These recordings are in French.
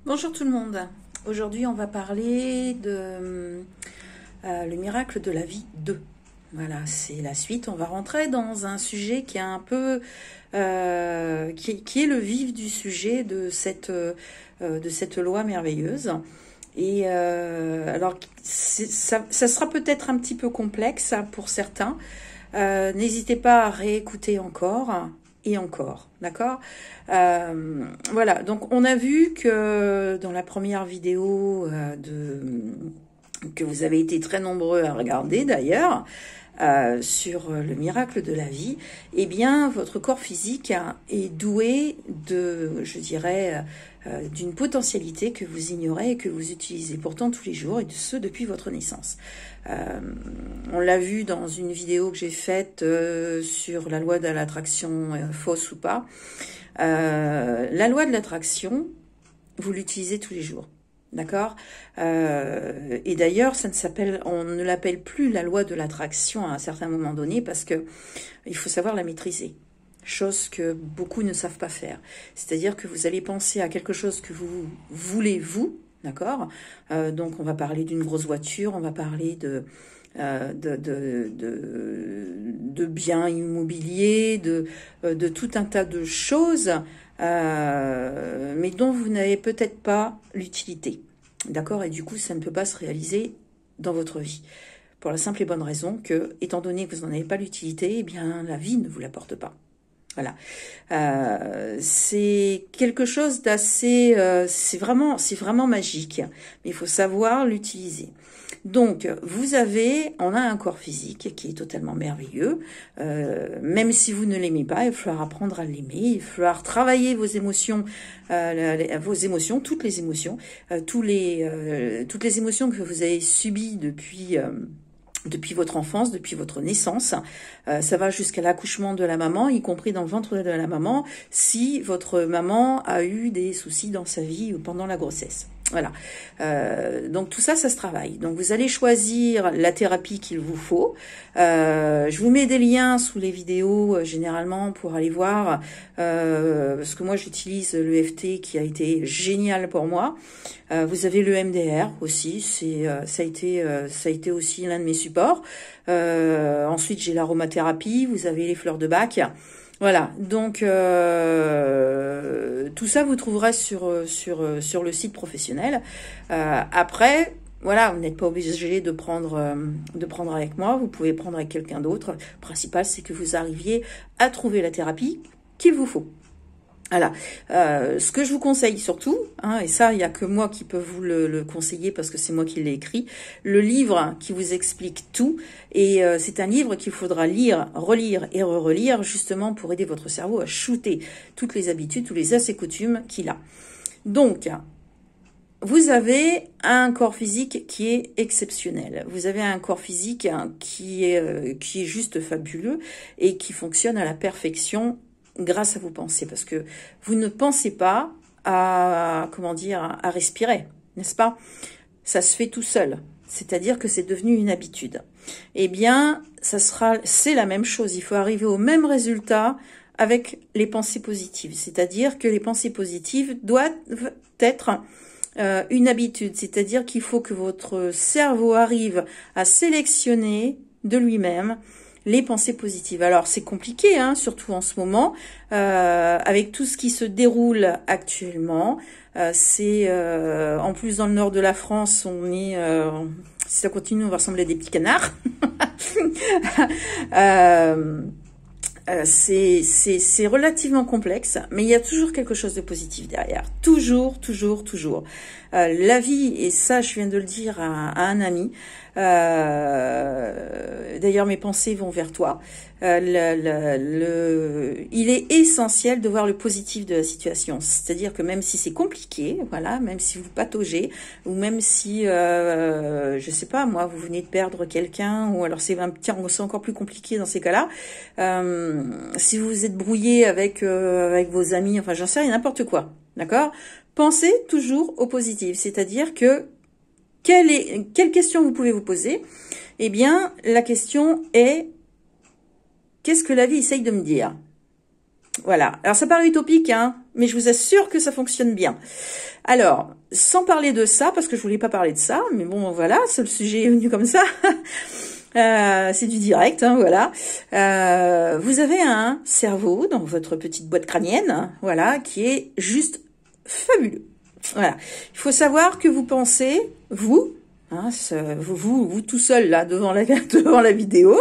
Bonjour tout le monde. Aujourd'hui, on va parler de le miracle de la vie 2. Voilà, c'est la suite. On va rentrer dans un sujet qui est un peu qui est le vif du sujet de cette loi merveilleuse. Et alors, ça sera peut-être un petit peu complexe pour certains. N'hésitez pas à réécouter encore et encore, d'accord? Voilà, donc on a vu que dans la première vidéo que vous avez été très nombreux à regarder d'ailleurs, sur le miracle de la vie, eh bien votre corps physique est doué je dirais, d'une potentialité que vous ignorez et que vous utilisez pourtant tous les jours, et ce depuis votre naissance. On l'a vu dans une vidéo que j'ai faite sur la loi de l'attraction, fausse ou pas. La loi de l'attraction, vous l'utilisez tous les jours. D'accord, et d'ailleurs, on ne l'appelle plus la loi de l'attraction à un certain moment donné parce que il faut savoir la maîtriser. Chose que beaucoup ne savent pas faire. C'est-à-dire que vous allez penser à quelque chose que vous voulez, vous, d'accord. Donc, on va parler d'une grosse voiture, on va parler de biens immobiliers, de tout un tas de choses, mais dont vous n'avez peut-être pas l'utilité. D'accord? Et du coup, ça ne peut pas se réaliser dans votre vie. Pour la simple et bonne raison que, étant donné que vous n'en avez pas l'utilité, eh bien, la vie ne vous l'apporte pas. Voilà. C'est quelque chose d'assez... c'est vraiment magique. Mais il faut savoir l'utiliser. Donc, on a un corps physique qui est totalement merveilleux. Même si vous ne l'aimez pas, il va falloir apprendre à l'aimer. Il va falloir travailler vos émotions, toutes les émotions, toutes les émotions que vous avez subies depuis votre enfance, depuis votre naissance. Ça va jusqu'à l'accouchement de la maman, y compris dans le ventre de la maman, si votre maman a eu des soucis dans sa vie ou pendant la grossesse. Voilà. Donc tout ça, ça se travaille. Donc vous allez choisir la thérapie qu'il vous faut. Je vous mets des liens sous les vidéos généralement pour aller voir, parce que moi j'utilise l'EFT qui a été génial pour moi. Vous avez le MDR aussi, ça a été aussi l'un de mes supports. Ensuite j'ai l'aromathérapie, vous avez les fleurs de Bach. Voilà, donc tout ça vous trouverez sur le site professionnel. Après, voilà, vous n'êtes pas obligé de prendre avec moi, vous pouvez prendre avec quelqu'un d'autre. Le principal, c'est que vous arriviez à trouver la thérapie qu'il vous faut. Voilà, ce que je vous conseille surtout, et ça, il n'y a que moi qui peux vous le conseiller parce que c'est moi qui l'ai écrit, le livre qui vous explique tout, et c'est un livre qu'il faudra lire, relire et relire justement pour aider votre cerveau à shooter toutes les habitudes, tous les us et coutumes qu'il a. Donc, vous avez un corps physique qui est exceptionnel. Vous avez un corps physique qui est juste fabuleux et qui fonctionne à la perfection grâce à vos pensées, parce que vous ne pensez pas à respirer, n'est-ce pas? Ça se fait tout seul, c'est-à-dire que c'est devenu une habitude. Eh bien, c'est la même chose. Il faut arriver au même résultat avec les pensées positives, c'est-à-dire que les pensées positives doivent être une habitude, c'est-à-dire qu'il faut que votre cerveau arrive à sélectionner de lui-même les pensées positives. Alors c'est compliqué, surtout en ce moment, avec tout ce qui se déroule actuellement. En plus dans le nord de la France, si ça continue, on va ressembler à des petits canards. C'est relativement complexe, mais il y a toujours quelque chose de positif derrière. Toujours, toujours, toujours. La vie, et ça je viens de le dire à un ami, d'ailleurs mes pensées vont vers toi, il est essentiel de voir le positif de la situation. C'est-à-dire que même si c'est compliqué, voilà, même si vous pataugez, ou même si, je sais pas, moi, vous venez de perdre quelqu'un, ou alors c'est encore plus compliqué dans ces cas-là, si vous êtes brouillé avec vos amis, enfin j'en sais rien, n'importe quoi, d'accord? Pensez toujours au positif, c'est-à-dire que quelle question vous pouvez vous poser? Eh bien, la question est: qu'est-ce que la vie essaye de me dire? Voilà. Alors, ça paraît utopique, mais je vous assure que ça fonctionne bien. Alors, sans parler de ça, parce que je voulais pas parler de ça, mais bon, voilà, le sujet est venu comme ça. C'est du direct, hein, voilà. Vous avez un cerveau dans votre petite boîte crânienne, voilà, qui est juste fabuleux. Voilà. Il faut savoir que vous pensez, vous, hein, vous tout seul là devant la vidéo,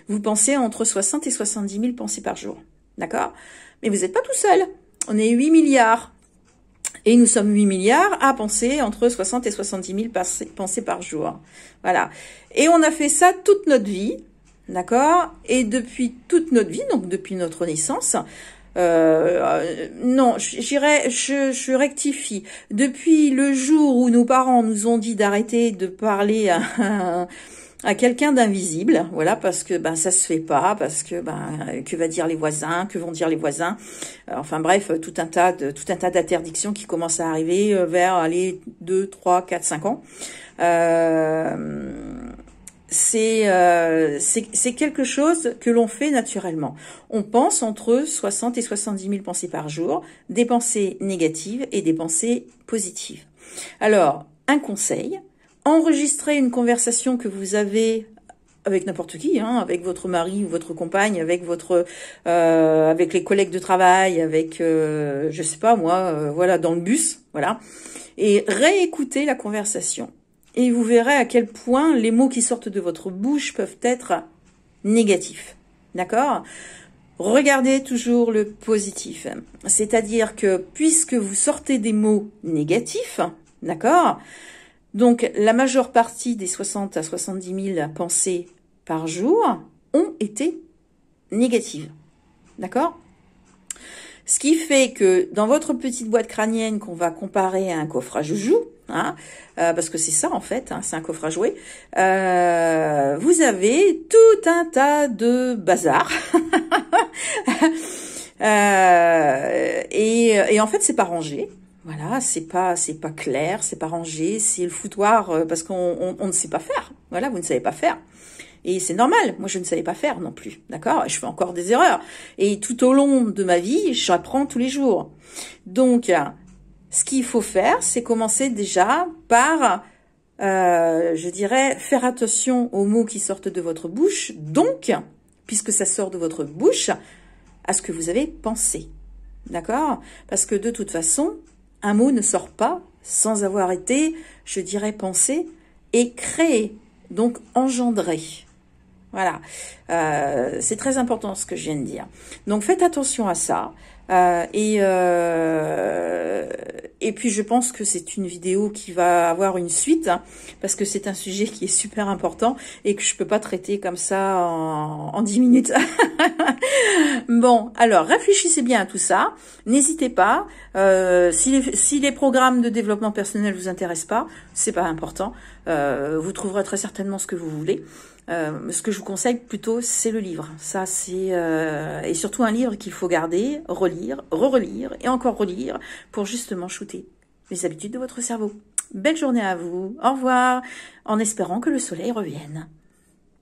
vous pensez entre 60 et 70 000 pensées par jour, d'accord? Mais vous n'êtes pas tout seul. On est 8 milliards. Et nous sommes 8 milliards à penser entre 60 et 70 000 pensées par jour. Voilà. Et on a fait ça toute notre vie, d'accord? Et depuis toute notre vie, donc depuis notre naissance, non, je rectifie. Depuis le jour où nos parents nous ont dit d'arrêter de parler à quelqu'un d'invisible, voilà, parce que ça se fait pas, parce que que va dire les voisins, que vont dire les voisins, enfin bref, tout un tas d'interdictions qui commencent à arriver vers les 2, 3, 4, 5 ans. C'est quelque chose que l'on fait naturellement. On pense entre 60 et 70 000 pensées par jour, des pensées négatives et des pensées positives. Alors, un conseil: enregistrez une conversation que vous avez avec n'importe qui, hein, avec votre mari ou votre compagne, avec avec les collègues de travail, avec je sais pas moi, voilà, dans le bus, voilà, et réécoutez la conversation. Et vous verrez à quel point les mots qui sortent de votre bouche peuvent être négatifs. D'accord ? Regardez toujours le positif. C'est-à-dire que puisque vous sortez des mots négatifs, d'accord ? Donc la majeure partie des 60 à 70 000 pensées par jour ont été négatives. D'accord ? Ce qui fait que dans votre petite boîte crânienne qu'on va comparer à un coffre à joujoux, hein, parce que c'est ça en fait, hein, c'est un coffre à jouer, vous avez tout un tas de bazar. Et en fait c'est pas rangé. Voilà, c'est pas clair, c'est pas rangé, c'est le foutoir parce qu'on ne sait pas faire. Voilà, vous ne savez pas faire. Et c'est normal, moi je ne savais pas faire non plus, d'accord? Je fais encore des erreurs. Et tout au long de ma vie, j'apprends tous les jours. Donc, ce qu'il faut faire, c'est commencer déjà par, je dirais, faire attention aux mots qui sortent de votre bouche. Donc, puisque ça sort de votre bouche, à ce que vous avez pensé, d'accord? Parce que de toute façon, un mot ne sort pas sans avoir été, je dirais, pensé et créé, donc engendré. Voilà, c'est très important ce que je viens de dire. Donc faites attention à ça. Et puis je pense que c'est une vidéo qui va avoir une suite, hein, parce que c'est un sujet qui est super important et que je peux pas traiter comme ça en 10 minutes. Bon, alors réfléchissez bien à tout ça. N'hésitez pas. Si les programmes de développement personnel vous intéressent pas, c'est pas important. Vous trouverez très certainement ce que vous voulez. Ce que je vous conseille plutôt, c'est le livre. Ça, c'est et surtout un livre qu'il faut garder, relire, re-relire et encore relire pour justement shooter les habitudes de votre cerveau. Belle journée à vous. Au revoir, en espérant que le soleil revienne.